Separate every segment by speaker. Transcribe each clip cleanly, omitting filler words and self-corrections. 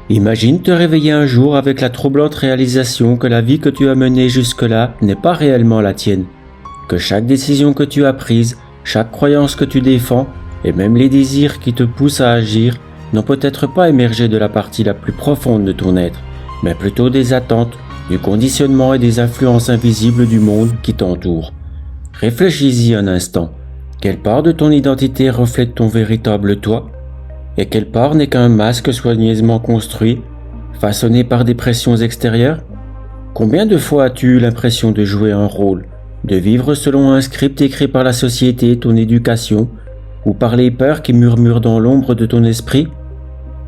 Speaker 1: Imagine te réveiller un jour avec la troublante réalisation que la vie que tu as menée jusque-là n'est pas réellement la tienne, que chaque décision que tu as prise, chaque croyance que tu défends, et même les désirs qui te poussent à agir, n'ont peut-être pas émergé de la partie la plus profonde de ton être, mais plutôt des attentes, du conditionnement et des influences invisibles du monde qui t'entoure. Réfléchis-y un instant. Quelle part de ton identité reflète ton véritable toi? Et quelle part n'est qu'un masque soigneusement construit, façonné par des pressions extérieures? Combien de fois as-tu eu l'impression de jouer un rôle, de vivre selon un script écrit par la société, ton éducation, ou par les peurs qui murmurent dans l'ombre de ton esprit?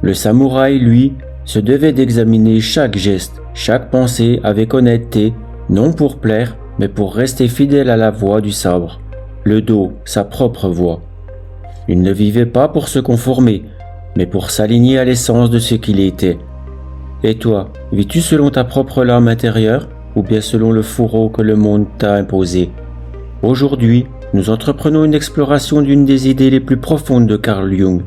Speaker 1: Le samouraï, lui, se devait d'examiner chaque geste, chaque pensée avec honnêteté, non pour plaire, mais pour rester fidèle à la voix du sabre, le dos, sa propre voix. Il ne vivait pas pour se conformer, mais pour s'aligner à l'essence de ce qu'il était. Et toi, vis-tu selon ta propre lame intérieure, ou bien selon le fourreau que le monde t'a imposé? Aujourd'hui, nous entreprenons une exploration d'une des idées les plus profondes de Carl Jung,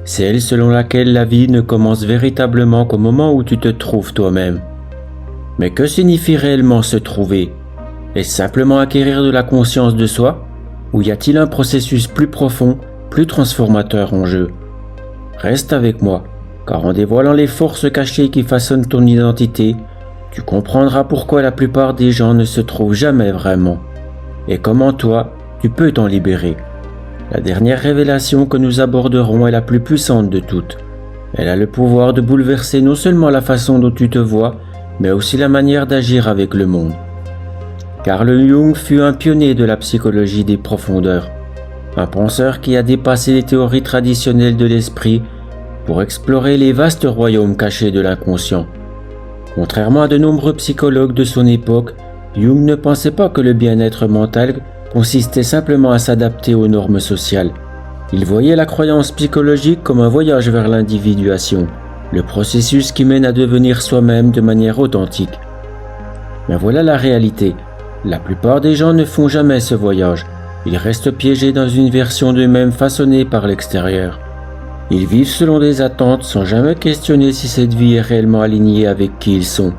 Speaker 1: celle selon laquelle la vie ne commence véritablement qu'au moment où tu te trouves toi-même. Mais que signifie réellement se trouver? Est-ce simplement acquérir de la conscience de soi, ou y a-t-il un processus plus profond, plus transformateur en jeu? Reste avec moi, car en dévoilant les forces cachées qui façonnent ton identité, tu comprendras pourquoi la plupart des gens ne se trouvent jamais vraiment, et comment toi, tu peux t'en libérer. La dernière révélation que nous aborderons est la plus puissante de toutes. Elle a le pouvoir de bouleverser non seulement la façon dont tu te vois, mais aussi la manière d'agir avec le monde. Carl Jung fut un pionnier de la psychologie des profondeurs, un penseur qui a dépassé les théories traditionnelles de l'esprit pour explorer les vastes royaumes cachés de l'inconscient. Contrairement à de nombreux psychologues de son époque, Jung ne pensait pas que le bien-être mental consistait simplement à s'adapter aux normes sociales. Il voyait la croyance psychologique comme un voyage vers l'individuation, le processus qui mène à devenir soi-même de manière authentique. Mais voilà la réalité. La plupart des gens ne font jamais ce voyage. Ils restent piégés dans une version d'eux-mêmes façonnée par l'extérieur. Ils vivent selon des attentes sans jamais questionner si cette vie est réellement alignée avec qui ils sont.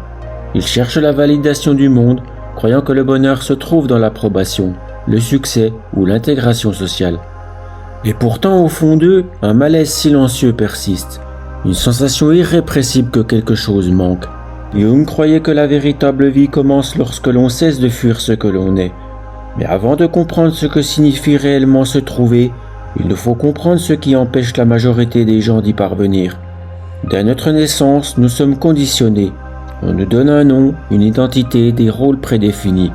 Speaker 1: Ils cherchent la validation du monde, croyant que le bonheur se trouve dans l'approbation, le succès ou l'intégration sociale. Et pourtant, au fond d'eux, un malaise silencieux persiste, une sensation irrépressible que quelque chose manque. Jung croyait que la véritable vie commence lorsque l'on cesse de fuir ce que l'on est. Mais avant de comprendre ce que signifie réellement se trouver, il nous faut comprendre ce qui empêche la majorité des gens d'y parvenir. Dès notre naissance, nous sommes conditionnés. On nous donne un nom, une identité, des rôles prédéfinis.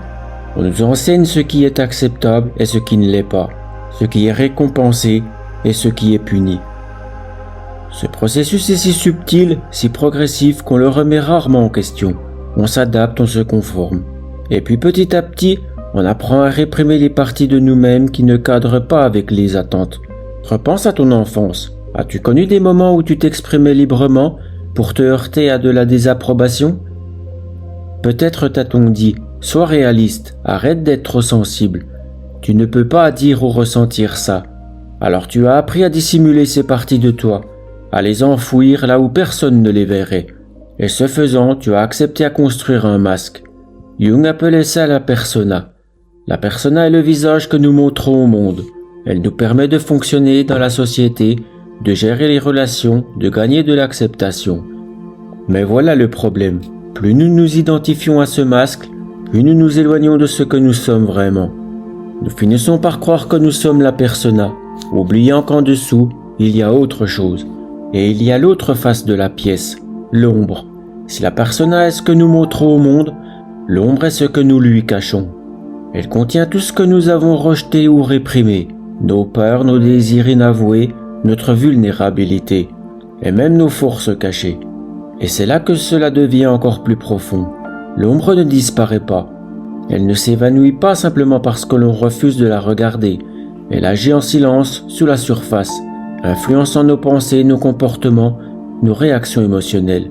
Speaker 1: On nous enseigne ce qui est acceptable et ce qui ne l'est pas, ce qui est récompensé et ce qui est puni. Ce processus est si subtil, si progressif qu'on le remet rarement en question. On s'adapte, on se conforme. Et puis petit à petit, on apprend à réprimer les parties de nous-mêmes qui ne cadrent pas avec les attentes. Repense à ton enfance. As-tu connu des moments où tu t'exprimais librement pour te heurter à de la désapprobation? Peut-être t'a-t-on dit « Sois réaliste, arrête d'être trop sensible. Tu ne peux pas dire ou ressentir ça. » Alors tu as appris à dissimuler ces parties de toi, à les enfouir là où personne ne les verrait. Et ce faisant, tu as accepté à construire un masque. Jung appelait ça la persona. La persona est le visage que nous montrons au monde. Elle nous permet de fonctionner dans la société, de gérer les relations, de gagner de l'acceptation. Mais voilà le problème. Plus nous nous identifions à ce masque, plus nous nous éloignons de ce que nous sommes vraiment. Nous finissons par croire que nous sommes la persona, oubliant qu'en dessous, il y a autre chose. Et il y a l'autre face de la pièce, l'ombre. Si la persona est ce que nous montrons au monde, l'ombre est ce que nous lui cachons. Elle contient tout ce que nous avons rejeté ou réprimé, nos peurs, nos désirs inavoués, notre vulnérabilité, et même nos forces cachées. Et c'est là que cela devient encore plus profond. L'ombre ne disparaît pas. Elle ne s'évanouit pas simplement parce que l'on refuse de la regarder. Elle agit en silence sous la surface, influençant nos pensées, nos comportements, nos réactions émotionnelles.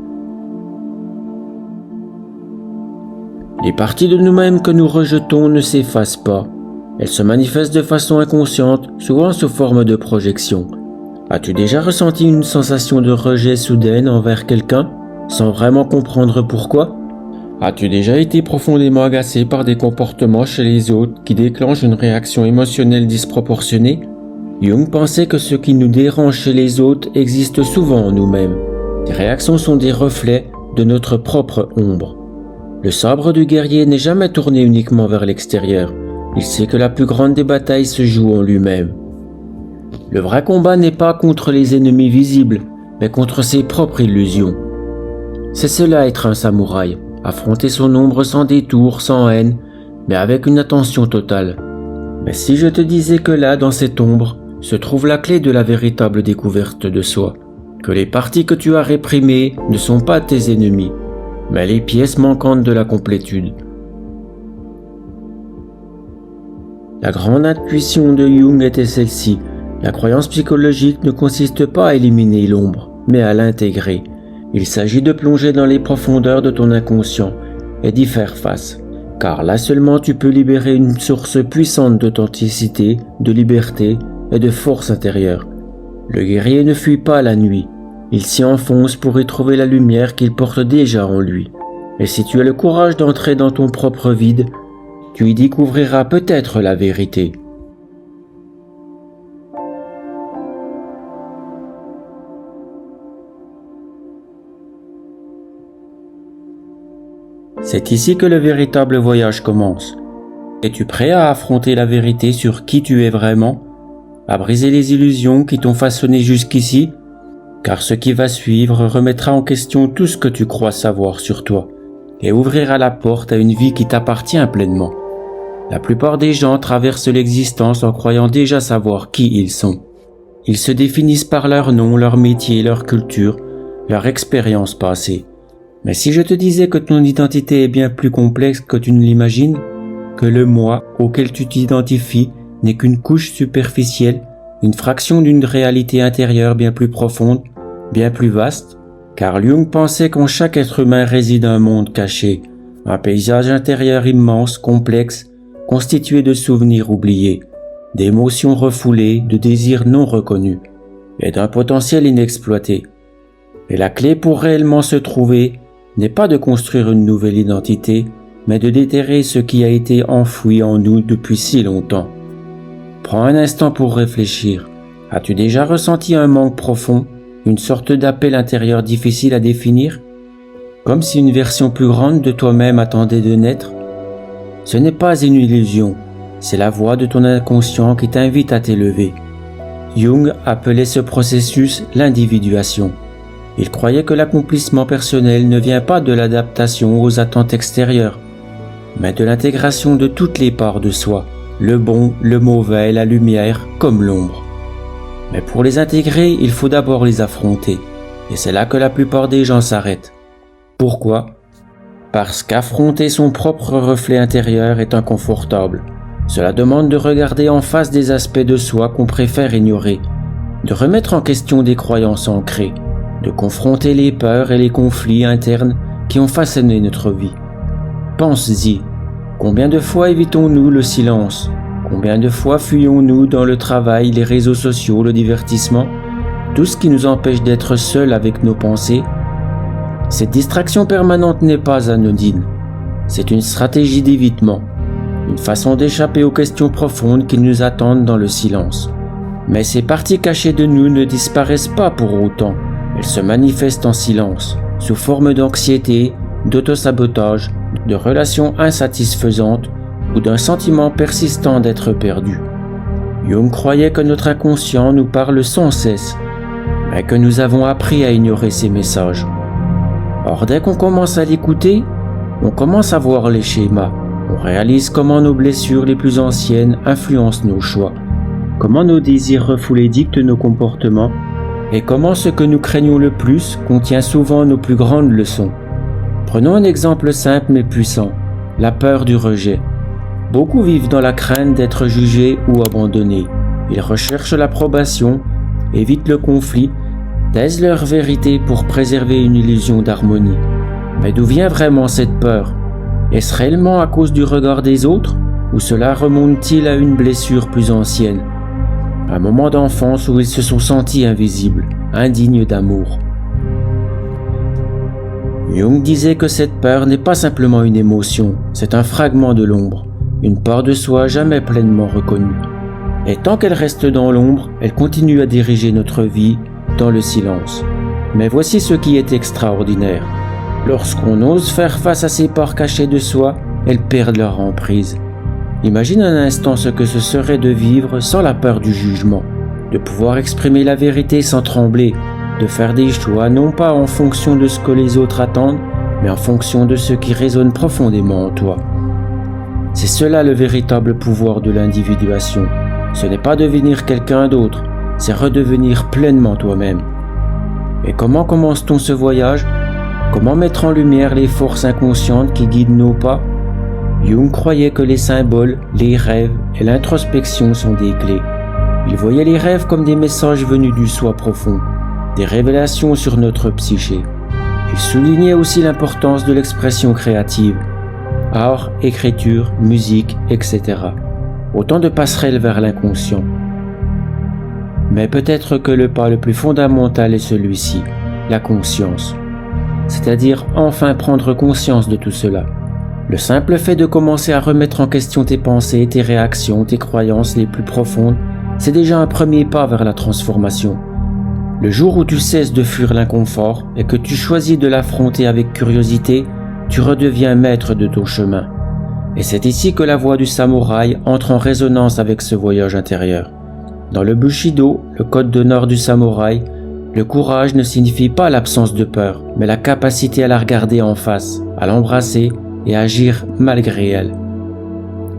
Speaker 1: Les parties de nous-mêmes que nous rejetons ne s'effacent pas. Elles se manifestent de façon inconsciente, souvent sous forme de projection. As-tu déjà ressenti une sensation de rejet soudaine envers quelqu'un, sans vraiment comprendre pourquoi? As-tu déjà été profondément agacé par des comportements chez les autres qui déclenchent une réaction émotionnelle disproportionnée? Jung pensait que ce qui nous dérange chez les autres existe souvent en nous-mêmes. Ces réactions sont des reflets de notre propre ombre. Le sabre du guerrier n'est jamais tourné uniquement vers l'extérieur. Il sait que la plus grande des batailles se joue en lui-même. Le vrai combat n'est pas contre les ennemis visibles, mais contre ses propres illusions. C'est cela être un samouraï, affronter son ombre sans détour, sans haine, mais avec une attention totale. Mais si je te disais que là, dans cette ombre, se trouve la clé de la véritable découverte de soi, que les parties que tu as réprimées ne sont pas tes ennemis, mais les pièces manquantes de la complétude. La grande intuition de Jung était celle-ci. La croyance psychologique ne consiste pas à éliminer l'ombre, mais à l'intégrer. Il s'agit de plonger dans les profondeurs de ton inconscient et d'y faire face. Car là seulement tu peux libérer une source puissante d'authenticité, de liberté et de force intérieure. Le guerrier ne fuit pas la nuit. Il s'y enfonce pour y trouver la lumière qu'il porte déjà en lui. Et si tu as le courage d'entrer dans ton propre vide, tu y découvriras peut-être la vérité. C'est ici que le véritable voyage commence. Es-tu prêt à affronter la vérité sur qui tu es vraiment, à briser les illusions qui t'ont façonné jusqu'ici? Car ce qui va suivre remettra en question tout ce que tu crois savoir sur toi et ouvrira la porte à une vie qui t'appartient pleinement. La plupart des gens traversent l'existence en croyant déjà savoir qui ils sont. Ils se définissent par leur nom, leur métier, leur culture, leur expérience passée. Mais si je te disais que ton identité est bien plus complexe que tu ne l'imagines, que le moi auquel tu t'identifies n'est qu'une couche superficielle, une fraction d'une réalité intérieure bien plus profonde, bien plus vaste, car Jung pensait qu'en chaque être humain réside un monde caché, un paysage intérieur immense, complexe, constitué de souvenirs oubliés, d'émotions refoulées, de désirs non reconnus, et d'un potentiel inexploité. Et la clé pour réellement se trouver n'est pas de construire une nouvelle identité, mais de déterrer ce qui a été enfoui en nous depuis si longtemps. Prends un instant pour réfléchir. As-tu déjà ressenti un manque profond, une sorte d'appel intérieur difficile à définir, comme si une version plus grande de toi-même attendait de naître? Ce n'est pas une illusion, c'est la voix de ton inconscient qui t'invite à t'élever. Jung appelait ce processus l'individuation. Il croyait que l'accomplissement personnel ne vient pas de l'adaptation aux attentes extérieures, mais de l'intégration de toutes les parts de soi, le bon, le mauvais, la lumière comme l'ombre. Mais pour les intégrer, il faut d'abord les affronter, et c'est là que la plupart des gens s'arrêtent. Pourquoi ? Parce qu'affronter son propre reflet intérieur est inconfortable. Cela demande de regarder en face des aspects de soi qu'on préfère ignorer, de remettre en question des croyances ancrées, de confronter les peurs et les conflits internes qui ont façonné notre vie. Pense-y, combien de fois évitons-nous le silence? Combien de fois fuyons-nous dans le travail, les réseaux sociaux, le divertissement, tout ce qui nous empêche d'être seuls avec nos pensées? Cette distraction permanente n'est pas anodine. C'est une stratégie d'évitement, une façon d'échapper aux questions profondes qui nous attendent dans le silence. Mais ces parties cachées de nous ne disparaissent pas pour autant. Elles se manifestent en silence, sous forme d'anxiété, d'autosabotage, de relations insatisfaisantes ou d'un sentiment persistant d'être perdu. Jung croyait que notre inconscient nous parle sans cesse, mais que nous avons appris à ignorer ces messages. Or, dès qu'on commence à l'écouter, on commence à voir les schémas. On réalise comment nos blessures les plus anciennes influencent nos choix, comment nos désirs refoulés dictent nos comportements, et comment ce que nous craignons le plus contient souvent nos plus grandes leçons. Prenons un exemple simple mais puissant, la peur du rejet. Beaucoup vivent dans la crainte d'être jugés ou abandonnés. Ils recherchent l'approbation, évitent le conflit, taisent leur vérité pour préserver une illusion d'harmonie. Mais d'où vient vraiment cette peur? Est-ce réellement à cause du regard des autres, ou cela remonte-t-il à une blessure plus ancienne? Un moment d'enfance où ils se sont sentis invisibles, indignes d'amour. Jung disait que cette peur n'est pas simplement une émotion, c'est un fragment de l'ombre, une part de soi jamais pleinement reconnue. Et tant qu'elle reste dans l'ombre, elle continue à diriger notre vie dans le silence. Mais voici ce qui est extraordinaire. Lorsqu'on ose faire face à ces parts cachées de soi, elles perdent leur emprise. Imagine un instant ce que ce serait de vivre sans la peur du jugement, de pouvoir exprimer la vérité sans trembler, de faire des choix non pas en fonction de ce que les autres attendent, mais en fonction de ce qui résonne profondément en toi. C'est cela le véritable pouvoir de l'individuation. Ce n'est pas devenir quelqu'un d'autre, c'est redevenir pleinement toi-même. Et comment commence-t-on ce voyage ? Comment mettre en lumière les forces inconscientes qui guident nos pas ? Jung croyait que les symboles, les rêves et l'introspection sont des clés. Il voyait les rêves comme des messages venus du soi profond, des révélations sur notre psyché. Il soulignait aussi l'importance de l'expression créative, art, écriture, musique, etc. Autant de passerelles vers l'inconscient. Mais peut-être que le pas le plus fondamental est celui-ci, la conscience. C'est-à-dire enfin prendre conscience de tout cela. Le simple fait de commencer à remettre en question tes pensées, tes réactions, tes croyances les plus profondes, c'est déjà un premier pas vers la transformation. Le jour où tu cesses de fuir l'inconfort et que tu choisis de l'affronter avec curiosité, tu redeviens maître de ton chemin. Et c'est ici que la voix du samouraï entre en résonance avec ce voyage intérieur. Dans le Bushido, le code d'honneur du samouraï, le courage ne signifie pas l'absence de peur, mais la capacité à la regarder en face, à l'embrasser et à agir malgré elle.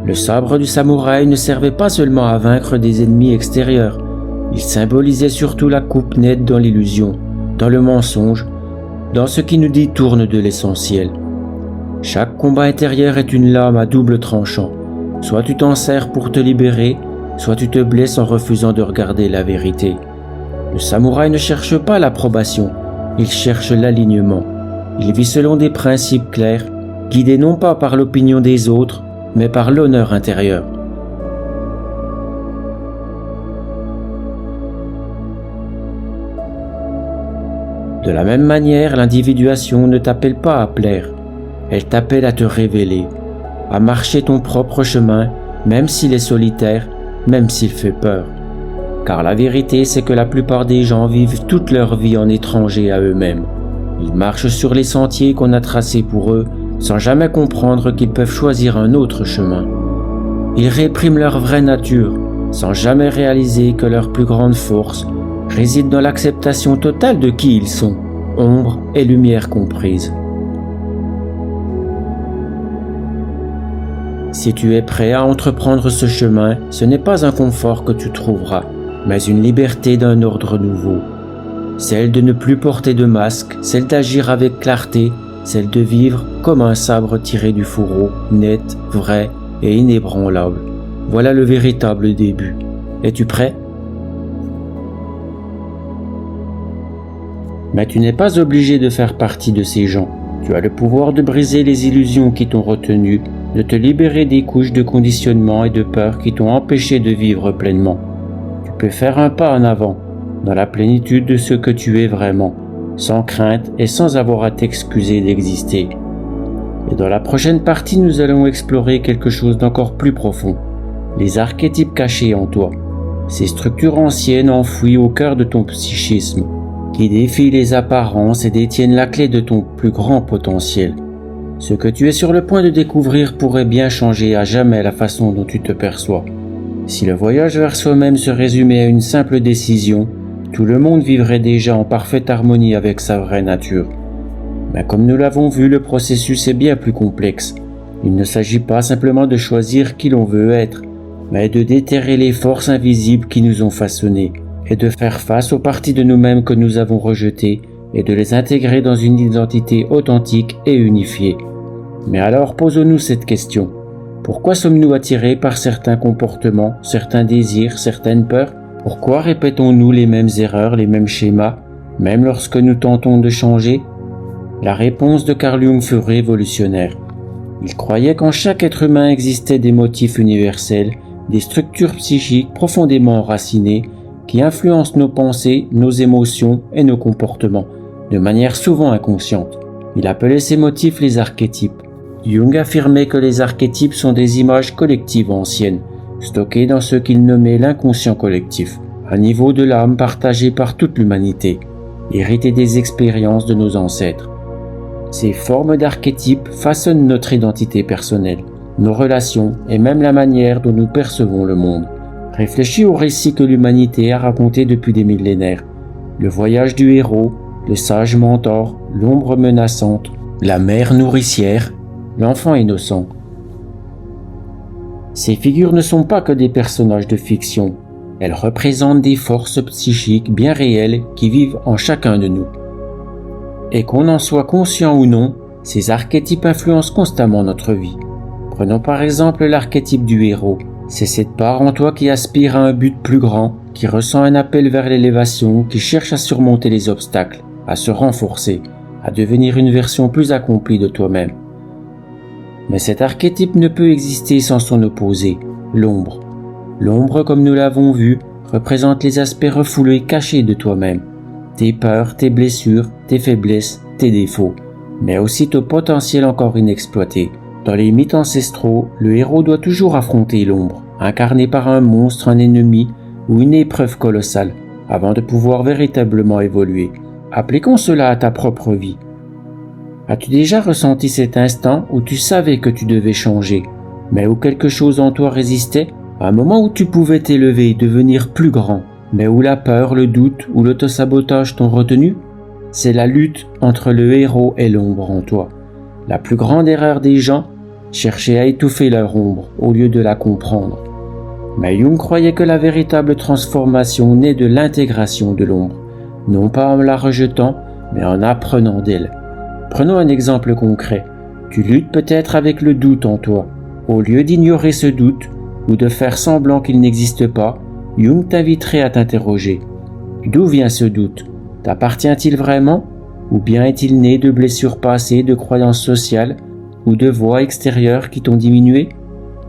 Speaker 1: Le sabre du samouraï ne servait pas seulement à vaincre des ennemis extérieurs, il symbolisait surtout la coupe nette dans l'illusion, dans le mensonge, dans ce qui nous détourne de l'essentiel. Chaque combat intérieur est une lame à double tranchant. Soit tu t'en sers pour te libérer, soit tu te blesses en refusant de regarder la vérité. Le samouraï ne cherche pas l'approbation, il cherche l'alignement. Il vit selon des principes clairs, guidé non pas par l'opinion des autres, mais par l'honneur intérieur. De la même manière, l'individuation ne t'appelle pas à plaire, elle t'appelle à te révéler, à marcher ton propre chemin, même s'il est solitaire, même s'il fait peur. Car la vérité, c'est que la plupart des gens vivent toute leur vie en étrangers à eux-mêmes. Ils marchent sur les sentiers qu'on a tracés pour eux, sans jamais comprendre qu'ils peuvent choisir un autre chemin. Ils répriment leur vraie nature, sans jamais réaliser que leur plus grande force réside dans l'acceptation totale de qui ils sont, ombre et lumière comprises. Si tu es prêt à entreprendre ce chemin, ce n'est pas un confort que tu trouveras, mais une liberté d'un ordre nouveau. Celle de ne plus porter de masque, celle d'agir avec clarté, celle de vivre comme un sabre tiré du fourreau, net, vrai et inébranlable. Voilà le véritable début. Es-tu prêt ? Mais tu n'es pas obligé de faire partie de ces gens. Tu as le pouvoir de briser les illusions qui t'ont retenu, de te libérer des couches de conditionnement et de peur qui t'ont empêché de vivre pleinement. Tu peux faire un pas en avant, dans la plénitude de ce que tu es vraiment, sans crainte et sans avoir à t'excuser d'exister. Et dans la prochaine partie, nous allons explorer quelque chose d'encore plus profond, les archétypes cachés en toi, ces structures anciennes enfouies au cœur de ton psychisme, qui défient les apparences et détiennent la clé de ton plus grand potentiel. Ce que tu es sur le point de découvrir pourrait bien changer à jamais la façon dont tu te perçois. Si le voyage vers soi-même se résumait à une simple décision, tout le monde vivrait déjà en parfaite harmonie avec sa vraie nature. Mais comme nous l'avons vu, le processus est bien plus complexe. Il ne s'agit pas simplement de choisir qui l'on veut être, mais de déterrer les forces invisibles qui nous ont façonnés, et de faire face aux parties de nous-mêmes que nous avons rejetées, et de les intégrer dans une identité authentique et unifiée. Mais alors posons-nous cette question. Pourquoi sommes-nous attirés par certains comportements, certains désirs, certaines peurs ? Pourquoi répétons-nous les mêmes erreurs, les mêmes schémas, même lorsque nous tentons de changer ? La réponse de Carl Jung fut révolutionnaire. Il croyait qu'en chaque être humain existaient des motifs universels, des structures psychiques profondément enracinées qui influencent nos pensées, nos émotions et nos comportements, de manière souvent inconsciente. Il appelait ces motifs les archétypes. Jung affirmait que les archétypes sont des images collectives anciennes, stockées dans ce qu'il nommait l'inconscient collectif, un niveau de l'âme partagé par toute l'humanité, hérité des expériences de nos ancêtres. Ces formes d'archétypes façonnent notre identité personnelle, nos relations et même la manière dont nous percevons le monde. Réfléchis au récit que l'humanité a raconté depuis des millénaires. Le voyage du héros, le sage mentor, l'ombre menaçante, la mère nourricière, l'enfant innocent. Ces figures ne sont pas que des personnages de fiction. Elles représentent des forces psychiques bien réelles qui vivent en chacun de nous. Et qu'on en soit conscient ou non, ces archétypes influencent constamment notre vie. Prenons par exemple l'archétype du héros. C'est cette part en toi qui aspire à un but plus grand, qui ressent un appel vers l'élévation, qui cherche à surmonter les obstacles, à se renforcer, à devenir une version plus accomplie de toi-même. Mais cet archétype ne peut exister sans son opposé, l'ombre. L'ombre, comme nous l'avons vu, représente les aspects refoulés cachés de toi-même. Tes peurs, tes blessures, tes faiblesses, tes défauts, mais aussi ton potentiel encore inexploité. Dans les mythes ancestraux, le héros doit toujours affronter l'ombre, incarné par un monstre, un ennemi ou une épreuve colossale, avant de pouvoir véritablement évoluer. Appliquons cela à ta propre vie. As-tu déjà ressenti cet instant où tu savais que tu devais changer, mais où quelque chose en toi résistait? Un moment où tu pouvais t'élever et devenir plus grand, mais où la peur, le doute ou l'autosabotage t'ont retenu? C'est la lutte entre le héros et l'ombre en toi. La plus grande erreur des gens, chercher à étouffer leur ombre au lieu de la comprendre. Mais Jung croyait que la véritable transformation naît de l'intégration de l'ombre, non pas en la rejetant, mais en apprenant d'elle. Prenons un exemple concret. Tu luttes peut-être avec le doute en toi. Au lieu d'ignorer ce doute, ou de faire semblant qu'il n'existe pas, Jung t'inviterait à t'interroger. D'où vient ce doute? T'appartient-il vraiment? Ou bien est-il né de blessures passées, de croyances sociales, ou de voix extérieures qui t'ont diminué?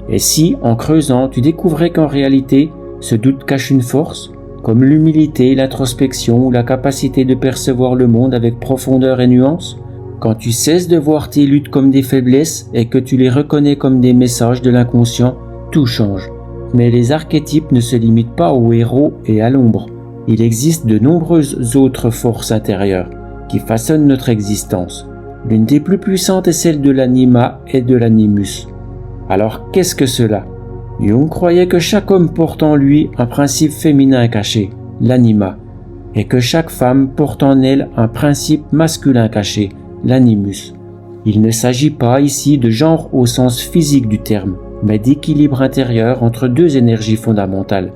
Speaker 1: Et si, en creusant, tu découvrais qu'en réalité, ce doute cache une force, comme l'humilité, l'introspection ou la capacité de percevoir le monde avec profondeur et nuance? Quand tu cesses de voir tes luttes comme des faiblesses et que tu les reconnais comme des messages de l'inconscient, tout change. Mais les archétypes ne se limitent pas au héros et à l'ombre. Il existe de nombreuses autres forces intérieures qui façonnent notre existence. L'une des plus puissantes est celle de l'anima et de l'animus. Alors qu'est-ce que cela? Jung croyait que chaque homme porte en lui un principe féminin caché, l'anima, et que chaque femme porte en elle un principe masculin caché, l'animus. Il ne s'agit pas ici de genre au sens physique du terme, mais d'équilibre intérieur entre deux énergies fondamentales.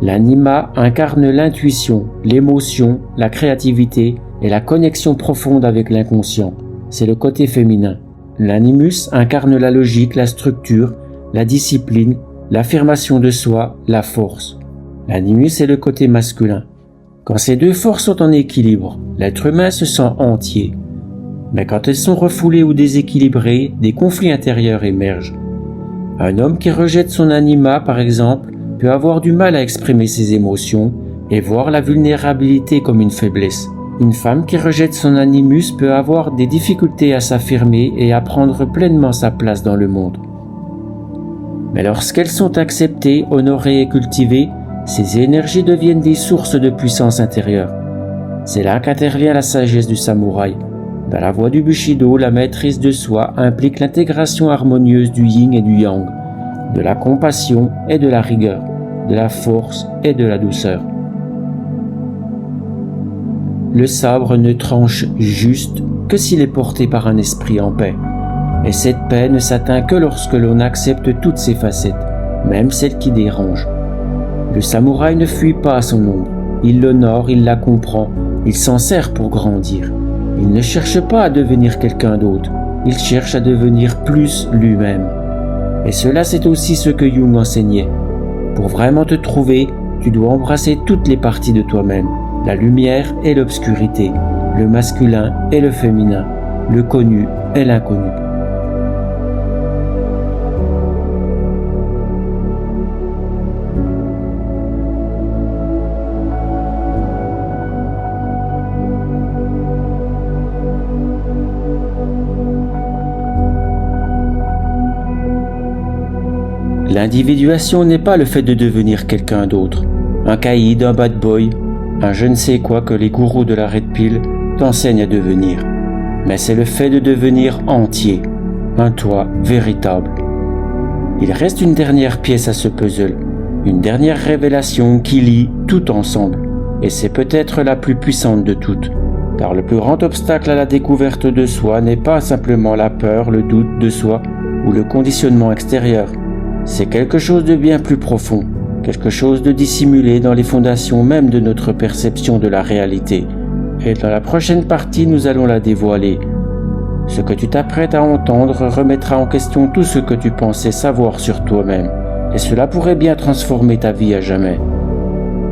Speaker 1: L'anima incarne l'intuition, l'émotion, la créativité et la connexion profonde avec l'inconscient. C'est le côté féminin. L'animus incarne la logique, la structure, la discipline, l'affirmation de soi, la force. L'animus est le côté masculin. Quand ces deux forces sont en équilibre, l'être humain se sent entier. Mais quand elles sont refoulées ou déséquilibrées, des conflits intérieurs émergent. Un homme qui rejette son anima, par exemple, peut avoir du mal à exprimer ses émotions et voir la vulnérabilité comme une faiblesse. Une femme qui rejette son animus peut avoir des difficultés à s'affirmer et à prendre pleinement sa place dans le monde. Mais lorsqu'elles sont acceptées, honorées et cultivées, ces énergies deviennent des sources de puissance intérieure. C'est là qu'intervient la sagesse du samouraï. Dans la voie du Bushido, la maîtrise de soi implique l'intégration harmonieuse du yin et du yang, de la compassion et de la rigueur, de la force et de la douceur. Le sabre ne tranche juste que s'il est porté par un esprit en paix. Et cette paix ne s'atteint que lorsque l'on accepte toutes ses facettes, même celles qui dérangent. Le samouraï ne fuit pas son ombre, il l'honore, il la comprend, il s'en sert pour grandir. Il ne cherche pas à devenir quelqu'un d'autre, il cherche à devenir plus lui-même. Et cela, c'est aussi ce que Jung enseignait. Pour vraiment te trouver, tu dois embrasser toutes les parties de toi-même, la lumière et l'obscurité, le masculin et le féminin, le connu et l'inconnu. L'individuation n'est pas le fait de devenir quelqu'un d'autre, un caïd, un bad boy, un je ne sais quoi que les gourous de la Red Pill t'enseignent à devenir. Mais c'est le fait de devenir entier, un toi véritable. Il reste une dernière pièce à ce puzzle, une dernière révélation qui lie tout ensemble, et c'est peut-être la plus puissante de toutes, car le plus grand obstacle à la découverte de soi n'est pas simplement la peur, le doute de soi ou le conditionnement extérieur. C'est quelque chose de bien plus profond, quelque chose de dissimulé dans les fondations même de notre perception de la réalité. Et dans la prochaine partie, nous allons la dévoiler. Ce que tu t'apprêtes à entendre remettra en question tout ce que tu pensais savoir sur toi-même, et cela pourrait bien transformer ta vie à jamais.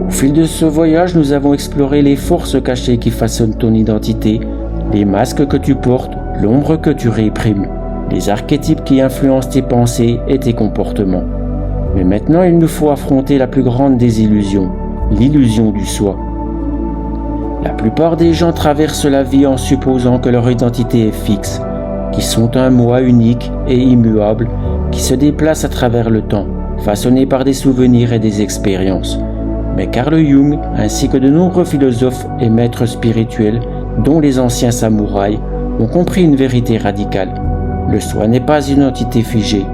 Speaker 1: Au fil de ce voyage, nous avons exploré les forces cachées qui façonnent ton identité, les masques que tu portes, l'ombre que tu réprimes, les archétypes qui influencent tes pensées et tes comportements. Mais maintenant, il nous faut affronter la plus grande des illusions, l'illusion du soi. La plupart des gens traversent la vie en supposant que leur identité est fixe, qu'ils sont un moi unique et immuable, qui se déplace à travers le temps, façonné par des souvenirs et des expériences. Mais Carl Jung, ainsi que de nombreux philosophes et maîtres spirituels, dont les anciens samouraïs, ont compris une vérité radicale. Le soi n'est pas une entité figée,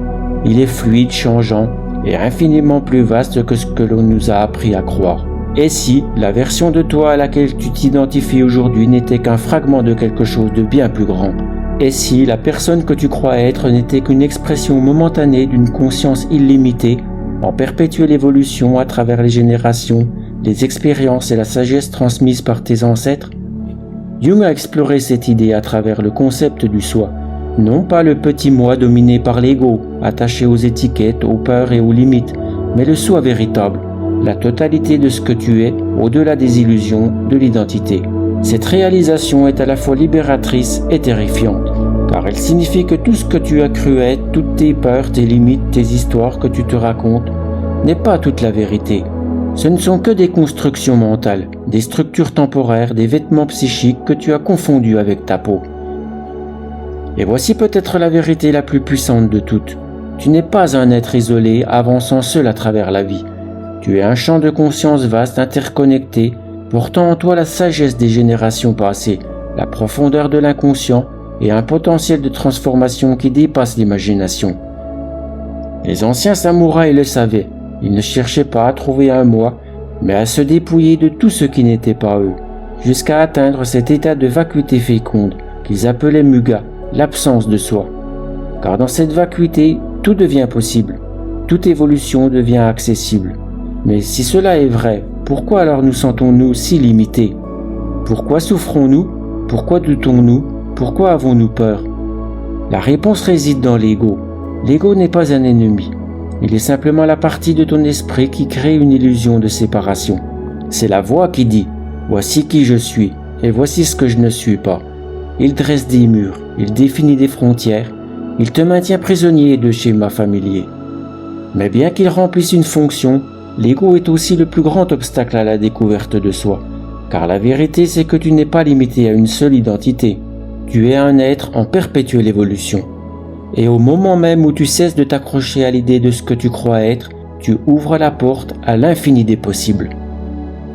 Speaker 1: il est fluide, changeant et infiniment plus vaste que ce que l'on nous a appris à croire. Et si la version de toi à laquelle tu t'identifies aujourd'hui n'était qu'un fragment de quelque chose de bien plus grand? Et si la personne que tu crois être n'était qu'une expression momentanée d'une conscience illimitée, en perpétuelle évolution à travers les générations, les expériences et la sagesse transmises par tes ancêtres? Jung a exploré cette idée à travers le concept du soi, non pas le petit moi dominé par l'ego, attaché aux étiquettes, aux peurs et aux limites, mais le soi véritable, la totalité de ce que tu es, au-delà des illusions de l'identité. Cette réalisation est à la fois libératrice et terrifiante, car elle signifie que tout ce que tu as cru être, toutes tes peurs, tes limites, tes histoires que tu te racontes, n'est pas toute la vérité. Ce ne sont que des constructions mentales, des structures temporaires, des vêtements psychiques que tu as confondus avec ta peau. Et voici peut-être la vérité la plus puissante de toutes. Tu n'es pas un être isolé, avançant seul à travers la vie. Tu es un champ de conscience vaste, interconnecté, portant en toi la sagesse des générations passées, la profondeur de l'inconscient et un potentiel de transformation qui dépasse l'imagination. Les anciens samouraïs le savaient, ils ne cherchaient pas à trouver un moi, mais à se dépouiller de tout ce qui n'était pas eux, jusqu'à atteindre cet état de vacuité féconde qu'ils appelaient muga, l'absence de soi. Car dans cette vacuité, tout devient possible, toute évolution devient accessible. Mais si cela est vrai, pourquoi alors nous sentons-nous si limités? Pourquoi souffrons-nous? Pourquoi doutons-nous? Pourquoi avons-nous peur? La réponse réside dans l'ego. L'ego n'est pas un ennemi. Il est simplement la partie de ton esprit qui crée une illusion de séparation. C'est la voix qui dit « Voici qui je suis, et voici ce que je ne suis pas ». Il dresse des murs, il définit des frontières, il te maintient prisonnier de schémas familiers. Mais bien qu'il remplisse une fonction, l'ego est aussi le plus grand obstacle à la découverte de soi, car la vérité c'est que tu n'es pas limité à une seule identité. Tu es un être en perpétuelle évolution. Et au moment même où tu cesses de t'accrocher à l'idée de ce que tu crois être, tu ouvres la porte à l'infini des possibles.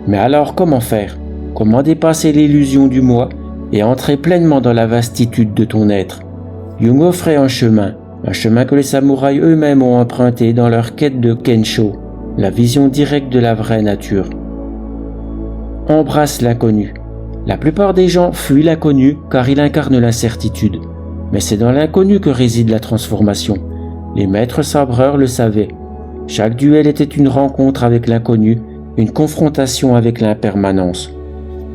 Speaker 1: Mais alors comment faire? Comment dépasser l'illusion du moi et entrer pleinement dans la vastitude de ton être? Jung offrait un chemin que les samouraïs eux-mêmes ont emprunté dans leur quête de Kensho, la vision directe de la vraie nature. Embrasse l'inconnu. La plupart des gens fuient l'inconnu car il incarne l'incertitude. Mais c'est dans l'inconnu que réside la transformation. Les maîtres sabreurs le savaient. Chaque duel était une rencontre avec l'inconnu, une confrontation avec l'impermanence.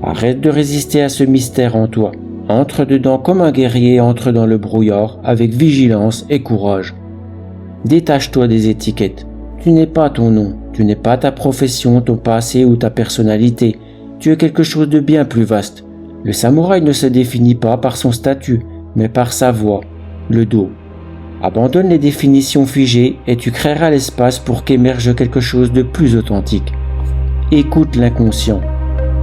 Speaker 1: Arrête de résister à ce mystère en toi. Entre dedans comme un guerrier entre dans le brouillard avec vigilance et courage. Détache-toi des étiquettes. Tu n'es pas ton nom, tu n'es pas ta profession, ton passé ou ta personnalité. Tu es quelque chose de bien plus vaste. Le samouraï ne se définit pas par son statut, mais par sa voix, le dos. Abandonne les définitions figées et tu créeras l'espace pour qu'émerge quelque chose de plus authentique. Écoute l'inconscient.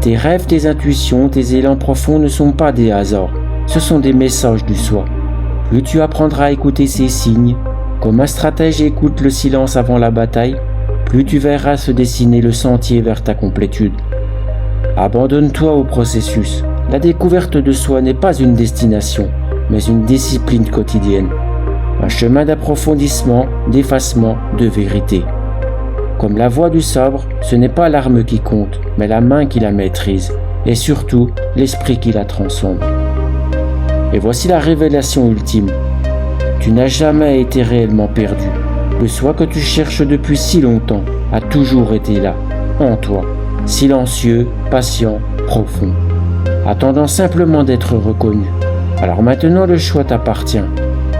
Speaker 1: Tes rêves, tes intuitions, tes élans profonds ne sont pas des hasards, ce sont des messages du soi. Plus tu apprendras à écouter ces signes, Comme un stratège écoute le silence avant la bataille, plus tu verras se dessiner le sentier vers ta complétude. Abandonne-toi au processus. La découverte de soi n'est pas une destination, mais une discipline quotidienne. Un chemin d'approfondissement, d'effacement, de vérité. Comme la voie du sabre, ce n'est pas l'arme qui compte, mais la main qui la maîtrise, et surtout l'esprit qui la transcende. Et voici la révélation ultime. Tu n'as jamais été réellement perdu. Le soi que tu cherches depuis si longtemps a toujours été là, en toi, silencieux, patient, profond, attendant simplement d'être reconnu. Alors maintenant le choix t'appartient.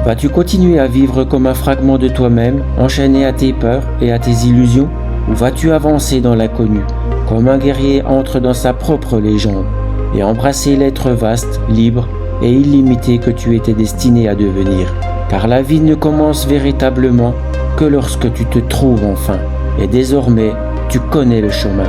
Speaker 1: Vas-tu continuer à vivre comme un fragment de toi-même, enchaîné à tes peurs et à tes illusions, ou vas-tu avancer dans l'inconnu, comme un guerrier entre dans sa propre légende, et embrasser l'être vaste, libre et illimité que tu étais destiné à devenir? Car la vie ne commence véritablement que lorsque tu te trouves enfin, et désormais tu connais le chemin.